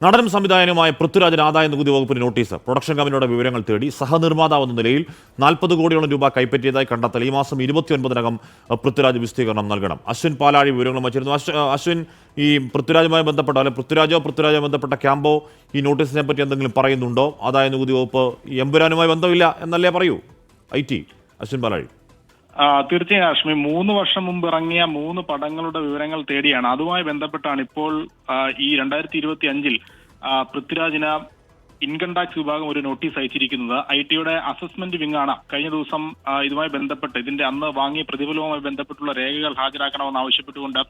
നടനും സംവിധായകനുമായ പൃഥ്വിരാജിന് ആദായ നികുതി വകുപ്പിന് നോട്ടീസ്. പ്രൊഡക്ഷൻ കമ്പനിയുടെ വിവരങ്ങൾ തേടി സഹനിർമ്മാതാവെന്ന നിലയിൽ 40 കോടിയോളം രൂപ കൈപ്പറ്റിയതായി കണ്ടെത്തൽ. ഈ മാസം 29-നകം പൃഥ്വിരാജ് വിശദീകരണം നൽകണം. അശ്വിൻ പാലാഴി വിവരങ്ങൾ വച്ചിരുന്നു. അശ്വിൻ, ഈ പൃഥ്വിരാജുമായി ബന്ധപ്പെട്ട പൃഥ്വിരാജുമായി ബന്ധപ്പെട്ട ക്യാമ്പോ ഈ നോട്ടീസിനെ പറ്റി എന്തെങ്കിലും പറയുന്നുണ്ടോ? ആദായ നികുതി വകുപ്പ് ഈ എമ്പുരാനുമായി ബന്ധമില്ല എന്നല്ലേ പറയൂ? IT അശ്വിൻ പാലാഴി. തീർച്ചയായും ആഷ്മി, 3 വർഷം മുമ്പ് ഇറങ്ങിയ 3 പടങ്ങളുടെ വിവരങ്ങൾ തേടിയാണ്. അതുമായി ബന്ധപ്പെട്ടാണ് ഇപ്പോൾ ഈ 2025-ൽ പൃഥ്വിരാജിന് ഇൻകം ടാക്സ് വിഭാഗം ഒരു നോട്ടീസ് അയച്ചിരിക്കുന്നത്. IT-യുടെ അസസ്മെന്റ് വിങ്ങാണ് കഴിഞ്ഞ ദിവസം ഇതുമായി ബന്ധപ്പെട്ട് ഇതിന്റെ അന്ന് വാങ്ങിയ പ്രതിഫലവുമായി ബന്ധപ്പെട്ടുള്ള രേഖകൾ ഹാജരാക്കണമെന്ന് ആവശ്യപ്പെട്ടുകൊണ്ട്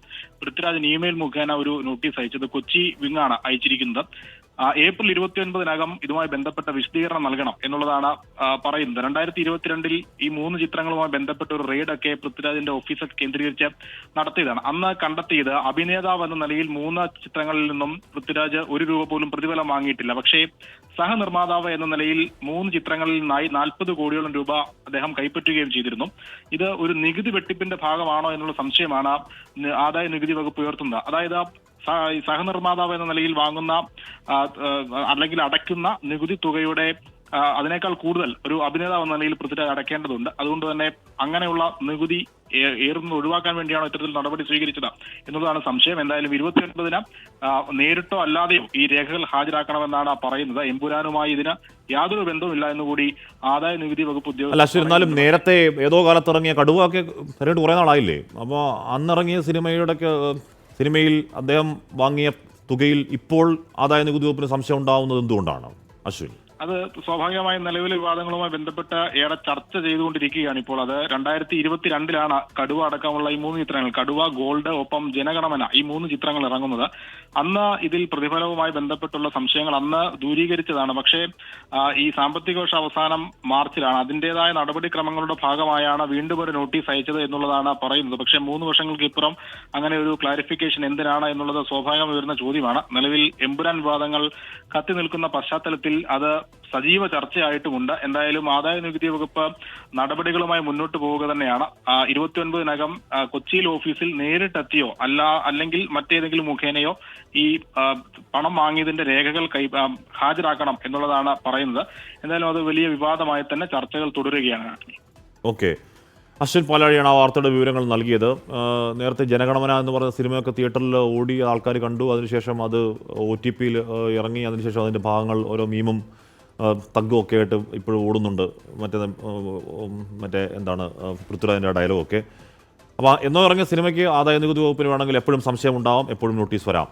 പൃഥ്വിരാജിന് ഇമെയിൽ മുഖേന ഒരു നോട്ടീസ് അയച്ചത്. കൊച്ചി വിങ്ങാണ് അയച്ചിരിക്കുന്നത്. ഏപ്രിൽ 29-നകം ഇതുമായി ബന്ധപ്പെട്ട വിശദീകരണം നൽകണം എന്നുള്ളതാണ് പറയുന്നത്. 2022-ൽ ഈ 3 ചിത്രങ്ങളുമായി ബന്ധപ്പെട്ട ഒരു റെയ്ഡൊക്കെ പൃഥ്വിരാജിന്റെ ഓഫീസൊക്കെ കേന്ദ്രീകരിച്ച് നടത്തിയതാണ്. അന്ന് കണ്ടെത്തിയത് അഭിനേതാവ് എന്ന നിലയിൽ 3 ചിത്രങ്ങളിൽ നിന്നും പൃഥ്വിരാജ് 1 രൂപ പോലും പ്രതിഫലം വാങ്ങിയിട്ടില്ല. പക്ഷേ സഹനിർമ്മാതാവ് എന്ന നിലയിൽ 3 ചിത്രങ്ങളിൽ നിന്നായി 40 കോടിയോളം രൂപ അദ്ദേഹം കൈപ്പറ്റുകയും ചെയ്തിരുന്നു. ഇത് ഒരു നികുതി വെട്ടിപ്പിന്റെ ഭാഗമാണോ എന്നുള്ള സംശയമാണ് ആദായ നികുതി വകുപ്പ് ഉയർത്തുന്നത്. അതായത് സഹനിർമ്മാതാവ് എന്ന നിലയിൽ വാങ്ങുന്ന അല്ലെങ്കിൽ അടയ്ക്കുന്ന നികുതി തുകയുടെ അതിനേക്കാൾ കൂടുതൽ ഒരു അഭിനേതാവ് എന്ന നിലയിൽ പൃഥ്വിരാജ് അടയ്ക്കേണ്ടതുണ്ട്. അതുകൊണ്ട് തന്നെ അങ്ങനെയുള്ള നികുതി ഏറുന്നത് ഒഴിവാക്കാൻ വേണ്ടിയാണോ ഇത്തരത്തിൽ നടപടി സ്വീകരിച്ചത് എന്നുള്ളതാണ് സംശയം. എന്തായാലും 29-ന് നേരിട്ടോ അല്ലാതെയോ ഈ രേഖകൾ ഹാജരാക്കണമെന്നാണ് പറയുന്നത്. എമ്പുരാനുമായി ഇതിന് യാതൊരു ബന്ധവുമില്ല എന്നുകൂടി ആദായ നികുതി വകുപ്പ് ഉദ്യോഗസ്ഥർ. എന്നാലും നേരത്തെ ഏതോ കാലത്ത് ഇറങ്ങിയ കടുവൊക്കെ കുറെ നാളായില്ലേ? അപ്പോൾ അന്നിറങ്ങിയ സിനിമയിൽ അദ്ദേഹം വാങ്ങിയ തുകയിൽ ഇപ്പോൾ ആദായ നികുതി വകുപ്പിന് സംശയം ഉണ്ടാവുന്നത് എന്തുകൊണ്ടാണ് അശ്വിൻ? അത് സ്വാഭാവികമായും നിലവിലെ വിവാദങ്ങളുമായി ബന്ധപ്പെട്ട് ഏറെ ചർച്ച ചെയ്തുകൊണ്ടിരിക്കുകയാണ് ഇപ്പോൾ. അത് 2022-ലാണ് കടുവ അടക്കമുള്ള ഈ 3 ചിത്രങ്ങൾ, കടുവ, ഗോൾഡ്, ഒപ്പം ജനഗണമന, ഈ 3 ചിത്രങ്ങൾ ഇറങ്ങുന്നത്. അന്ന് ഇതിൽ പ്രതിഫലവുമായി ബന്ധപ്പെട്ടുള്ള സംശയങ്ങൾ അന്ന് ദൂരീകരിച്ചതാണ്. പക്ഷേ ഈ സാമ്പത്തിക വർഷ അവസാനം മാർച്ചിലാണ് അതിന്റേതായ നടപടിക്രമങ്ങളുടെ ഭാഗമായാണ് വീണ്ടും ഒരു നോട്ടീസ് അയച്ചത് എന്നുള്ളതാണ് പറയുന്നത്. പക്ഷേ 3 വർഷങ്ങൾക്ക് ഇപ്പുറം അങ്ങനെ ഒരു ക്ലാരിഫിക്കേഷൻ എന്തിനാണ് എന്നുള്ളത് സ്വാഭാവികമായി വരുന്ന ചോദ്യമാണ്. നിലവിൽ എമ്പുരാൻ വിവാദങ്ങൾ കത്തി നിൽക്കുന്ന പശ്ചാത്തലത്തിൽ അത് സജീവ ചർച്ചയായിട്ടുമുണ്ട്. എന്തായാലും ആദായ നികുതി വകുപ്പ് നടപടികളുമായി മുന്നോട്ട് പോവുക തന്നെയാണ്. 29-നകം കൊച്ചിയിൽ ഓഫീസിൽ നേരിട്ടെത്തിയോ അല്ലെങ്കിൽ മറ്റേതെങ്കിലും മുഖേനയോ ഈ പണം വാങ്ങിയതിന്റെ രേഖകൾ ഹാജരാക്കണം എന്നുള്ളതാണ് പറയുന്നത്. എന്തായാലും അത് വലിയ വിവാദമായി തന്നെ ചർച്ചകൾ തുടരുകയാണ്. ഓക്കെ, അശ്വിൻ പാലാഴിയാണ് ആ വാർത്തയുടെ വിവരങ്ങൾ നൽകിയത്. നേരത്തെ ജനഗണമന എന്ന് പറഞ്ഞ സിനിമയൊക്കെ തിയേറ്ററിൽ ഓടി ആൾക്കാർ കണ്ടു. അതിനുശേഷം അത് OTPയിൽ ഇറങ്ങി. അതിനുശേഷം അതിൻ്റെ ഭാഗങ്ങൾ ഓരോ മീമും തഗ്ഗും ഒക്കെ ആയിട്ട് ഇപ്പോഴും ഓടുന്നുണ്ട്. മറ്റേ എന്താണ് പൃഥ്വിരാജിൻ്റെ ഡയലോഗൊക്കെ. അപ്പോൾ എന്നോ ഇറങ്ങിയ സിനിമയ്ക്ക് ആദായ നികുതി വകുപ്പിന് വേണമെങ്കിൽ എപ്പോഴും സംശയം ഉണ്ടാവാം, എപ്പോഴും നോട്ടീസ് വരാം.